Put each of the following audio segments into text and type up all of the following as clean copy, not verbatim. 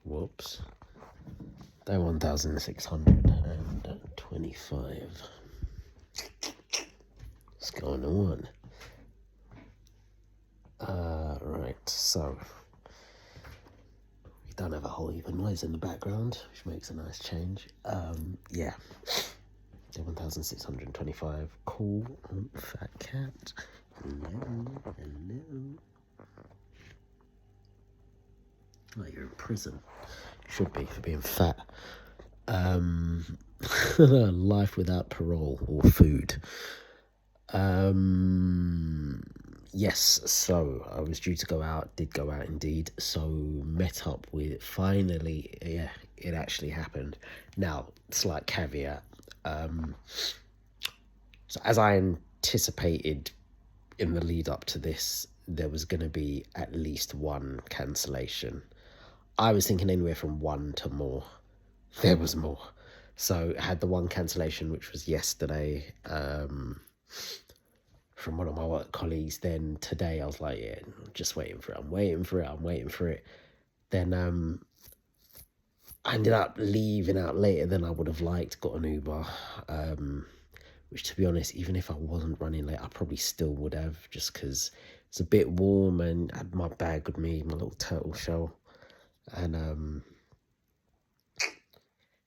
Whoops. Day 1625. What's going on? Right, so we don't have a whole heap of noise in the background, which makes a nice change. Yeah. Day 1625. Cool, fat cat. Hello. Oh, you're in prison. Should be for being fat. Life without parole or food. Yes, so I was due to go out, did go out indeed. So met up with, finally, yeah, it actually happened. Now, slight caveat. So as I anticipated in the lead up to this, there was going to be at least one cancellation. I was thinking anywhere from one to more. There was more. So I had the one cancellation, which was yesterday, from one of my work colleagues. Then today I was like, yeah, just waiting for it. I'm waiting for it. Then I ended up leaving out later than I would have liked, got an Uber, which, to be honest, even if I wasn't running late, I probably still would have, just because it's a bit warm and I had my bag with me, my little turtle shell. And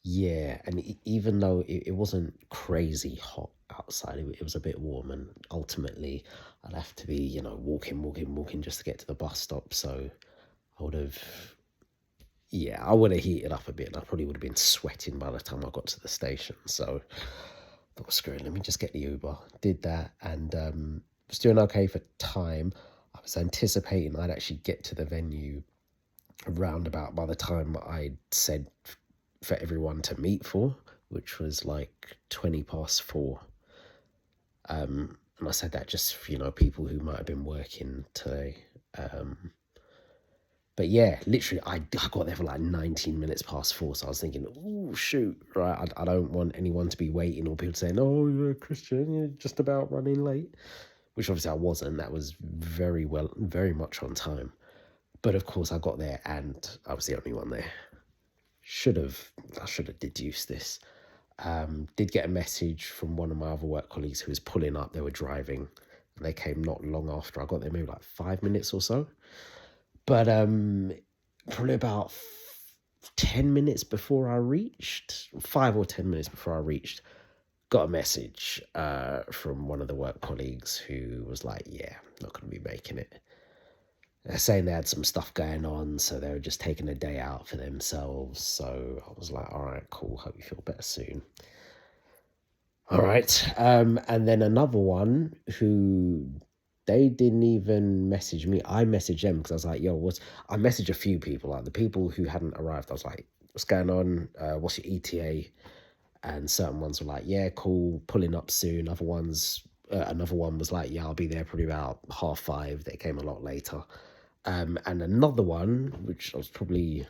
yeah, and even though it wasn't crazy hot outside, it was a bit warm, and ultimately I'd have to be, walking just to get to the bus stop. So I would have heated up a bit, and I probably would have been sweating by the time I got to the station. So I thought, screw it, let me just get the Uber. Did that, and was doing okay for time. I was anticipating I'd actually get to the venue around about by the time I'd said for everyone to meet for, which was like 4:20. And I said that just for, people who might have been working today. But yeah, literally, I got there for like 4:19. So I was thinking, oh, shoot, right? I don't want anyone to be waiting or people saying, oh, you're a Christian, you're just about running late. Which obviously I wasn't. That was very much on time. But of course, I got there and I was the only one there. I should have deduced this. Did get a message from one of my other work colleagues who was pulling up. They were driving, and they came not long after I got there, maybe like 5 minutes or so. But probably about 10 minutes before I reached, 5 or 10 minutes before I reached, got a message from one of the work colleagues who was like, yeah, not going to be making it. They're saying they had some stuff going on, so they were just taking a day out for themselves. So I was like, all right, cool, hope you feel better soon. All right. And then another one who, they didn't even message me. I messaged them because I was like, yo, I messaged a few people, like the people who hadn't arrived. I was like, what's going on? What's your ETA? And certain ones were like, yeah, cool, pulling up soon. Other ones, another one was like, yeah, I'll be there probably about 5:30. They came a lot later. And another one, which I was probably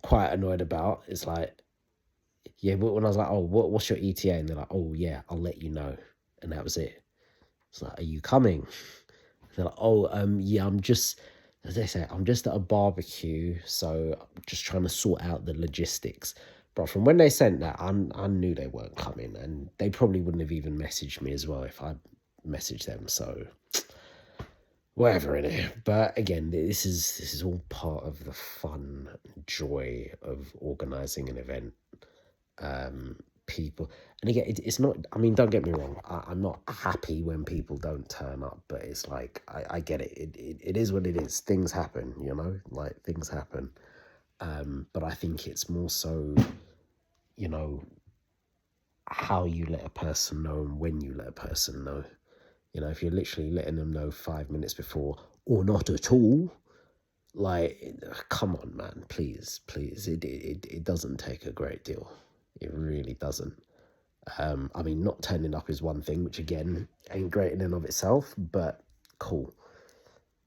quite annoyed about, is like, yeah, but when I was like, oh, what's your ETA? And they're like, oh, yeah, I'll let you know. And that was it. It's like, are you coming? They're like, oh, yeah, as they say, I'm just at a barbecue, so I'm just trying to sort out the logistics. But from when they sent that, I knew they weren't coming, and they probably wouldn't have even messaged me as well if I messaged them. So whatever, in it. But again, this is all part of the fun joy of organizing an event. People, and again, it's not, I mean, don't get me wrong, I'm not happy when people don't turn up, but it's like, I get it. It is what it is. Things happen, like things happen. But I think it's more so, how you let a person know and when you let a person know. If you're literally letting them know 5 minutes before or not at all, like, come on, man, please. It doesn't take a great deal. It really doesn't. I mean, not turning up is one thing, which again ain't great in and of itself, but cool.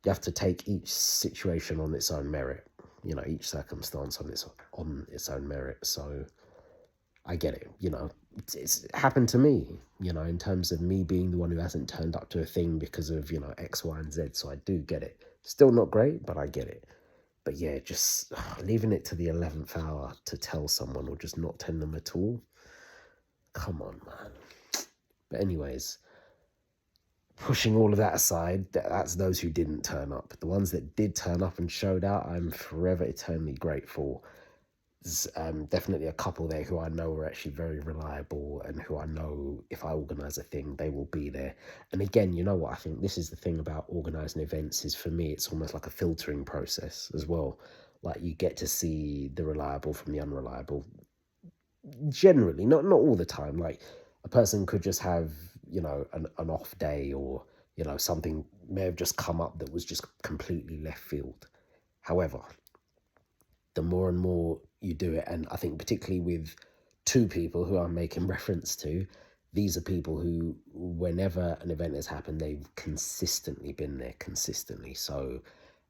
You have to take each situation on its own merit, each circumstance on its own merit. So I get it, it's happened to me, in terms of me being the one who hasn't turned up to a thing because of, X, Y, and Z. So I do get it. Still not great, but I get it. But yeah, just leaving it to the 11th hour to tell someone or just not tell them at all. Come on, man. But anyways, pushing all of that aside, that's those who didn't turn up. The ones that did turn up and showed out, I'm forever eternally grateful. There's definitely a couple there who I know are actually very reliable and who I know if I organise a thing, they will be there. And again, you know what? I think this is the thing about organising events is for me, it's almost like a filtering process as well. Like you get to see the reliable from the unreliable. Generally, not all the time. Like a person could just have, an off day or, something may have just come up that was just completely left field. However, the more and more you do it, and I think particularly with two people who I'm making reference to, these are people who, whenever an event has happened, they've consistently been there consistently. So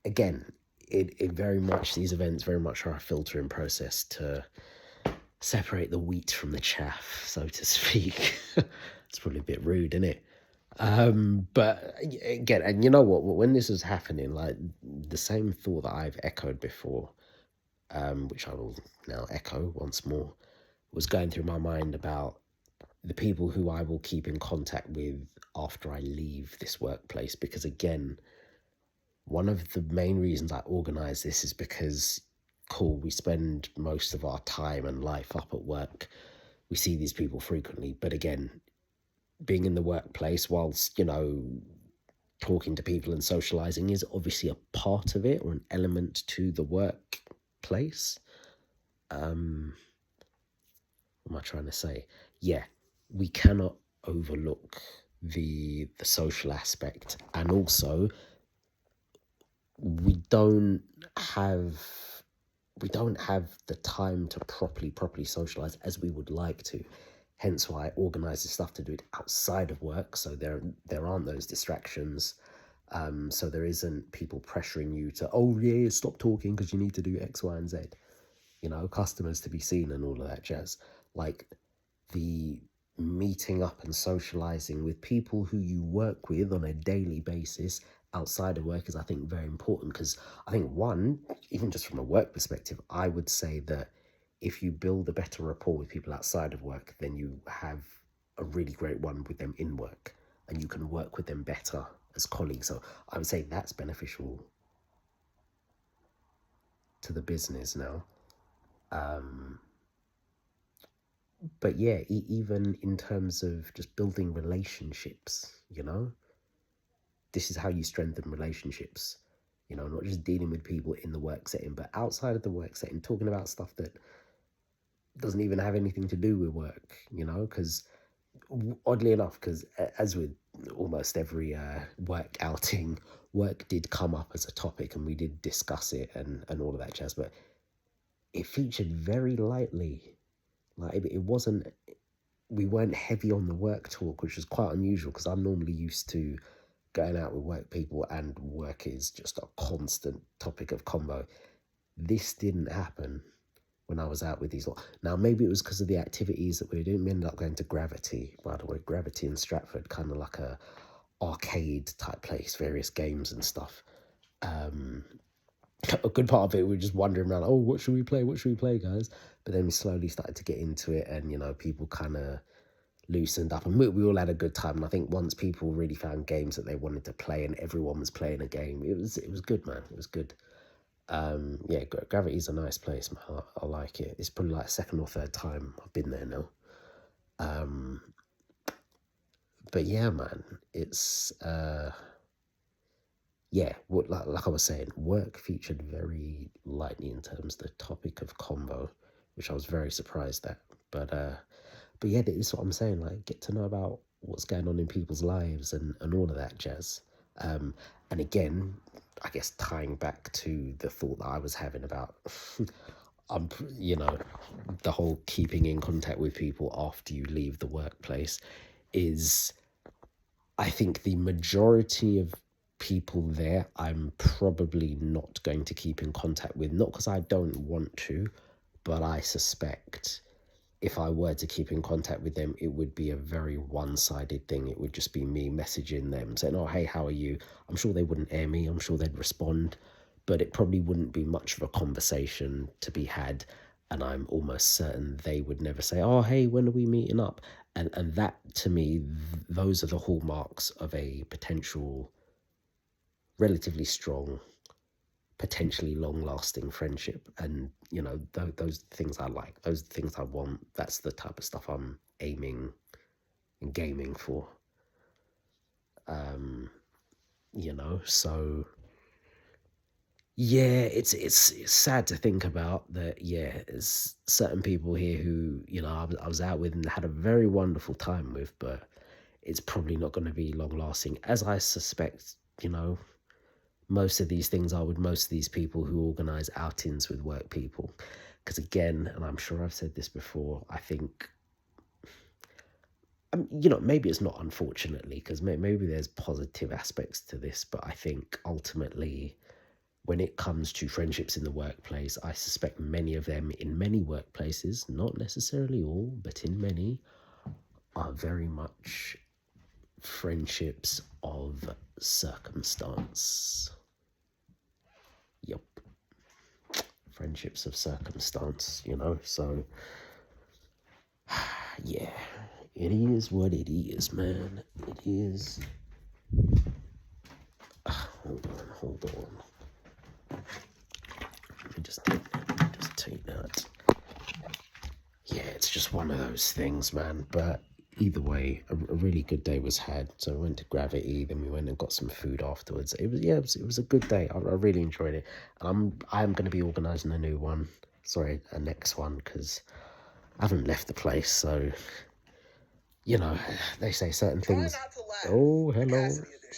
again, it very much, these events very much are a filtering process to separate the wheat from the chaff, so to speak. It's probably a bit rude, isn't it? But again, and you know what, when this was happening, like the same thought that I've echoed before, which I will now echo once more, was going through my mind about the people who I will keep in contact with after I leave this workplace. Because again, one of the main reasons I organise this is because, cool, we spend most of our time and life up at work. We see these people frequently. But again, being in the workplace whilst, talking to people and socialising is obviously a part of it or an element to the workplace. What am I trying to say? Yeah, we cannot overlook the social aspect, and also we don't have the time to properly socialize as we would like to. Hence why I organize the stuff to do it outside of work, so there aren't those distractions. So there isn't people pressuring you to, oh yeah, stop talking because you need to do X, Y, and Z. Customers to be seen and all of that jazz. Like the meeting up and socializing with people who you work with on a daily basis outside of work is, I think, very important. Because I think, one, even just from a work perspective, I would say that if you build a better rapport with people outside of work, then you have a really great one with them in work and you can work with them better as colleagues. So I would say that's beneficial to the business now. But yeah, even in terms of just building relationships, this is how you strengthen relationships, not just dealing with people in the work setting, but outside of the work setting, talking about stuff that doesn't even have anything to do with work, because oddly enough, because as with almost every work outing, work did come up as a topic and we did discuss it and all of that jazz, but it featured very lightly. Like it wasn't, we weren't heavy on the work talk, which was quite unusual because I'm normally used to going out with work people and work is just a constant topic of convo. This didn't happen when I was out with these lot. Now, maybe it was because of the activities that we were doing. We ended up going to Gravity, by the way, Gravity in Stratford, kind of like a arcade type place, various games and stuff. A good part of it, we were just wandering around, oh, what should we play, guys? But then we slowly started to get into it and, people kind of loosened up and we all had a good time. And I think once people really found games that they wanted to play and everyone was playing a game, it was good, man. It was good. Yeah, Gravity's a nice place, man. I like it. It's probably like second or third time I've been there now. But yeah, man, it's yeah, like I was saying, work featured very lightly in terms of the topic of convo, which I was very surprised at. But yeah, that is what I'm saying. Like, get to know about what's going on in people's lives and all of that jazz. And again, I guess tying back to the thought that I was having about, the whole keeping in contact with people after you leave the workplace is, I think the majority of people there, I'm probably not going to keep in contact with, not because I don't want to, but I suspect if I were to keep in contact with them, it would be a very one-sided thing. It would just be me messaging them saying, oh, hey, how are you? I'm sure they wouldn't air me. I'm sure they'd respond. but it probably wouldn't be much of a conversation to be had. And I'm almost certain they would never say, oh, hey, when are we meeting up? And that, to me, those are the hallmarks of a potential relatively strong, potentially long-lasting friendship. And, you know, those things I like, those things I want, that's the type of stuff I'm aiming and gaming for. You know, so yeah, it's sad to think about that. Yeah, there's certain people here who, you know, I was out with and had a very wonderful time with, but it's probably not going to be long lasting, as I suspect, you know, most of these things are with most of these people who organize outings with work people. Because again, and I'm sure I've said this before, I think, you know, maybe it's not unfortunately, because maybe there's positive aspects to this, but I think ultimately, when it comes to friendships in the workplace, I suspect many of them in many workplaces, not necessarily all, but in many, are very much friendships of circumstance. Yep. Friendships of circumstance, you know, so yeah, it is what it is, man. It is. Hold on. Let me just take that. Yeah, it's just one of those things, man. But either way, a really good day was had. So I went to Gravity, then we went and got some food afterwards. It was a good day. I really enjoyed it. I'm going to be organising a new one. Sorry, a next one, because I haven't left the place. So, you know, they say certain things. Oh, hello.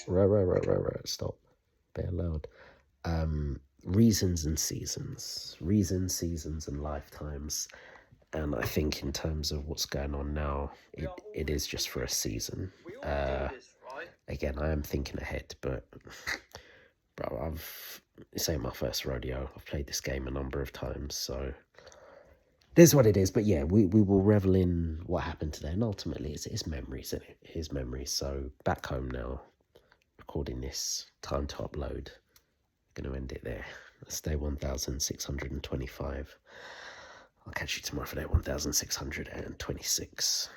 Right. Stop. Bear loud. Reasons and seasons. Reasons, seasons, and lifetimes. And I think in terms of what's going on now, it is just for a season. Again, I am thinking ahead, but bro, this ain't my first rodeo. I've played this game a number of times, so it is what it is. But yeah, we will revel in what happened today, and ultimately it's memories, isn't it? His memories. So back home now, recording this, time to upload. Gonna end it there. That's day 1625. I'll catch you tomorrow for day 1626.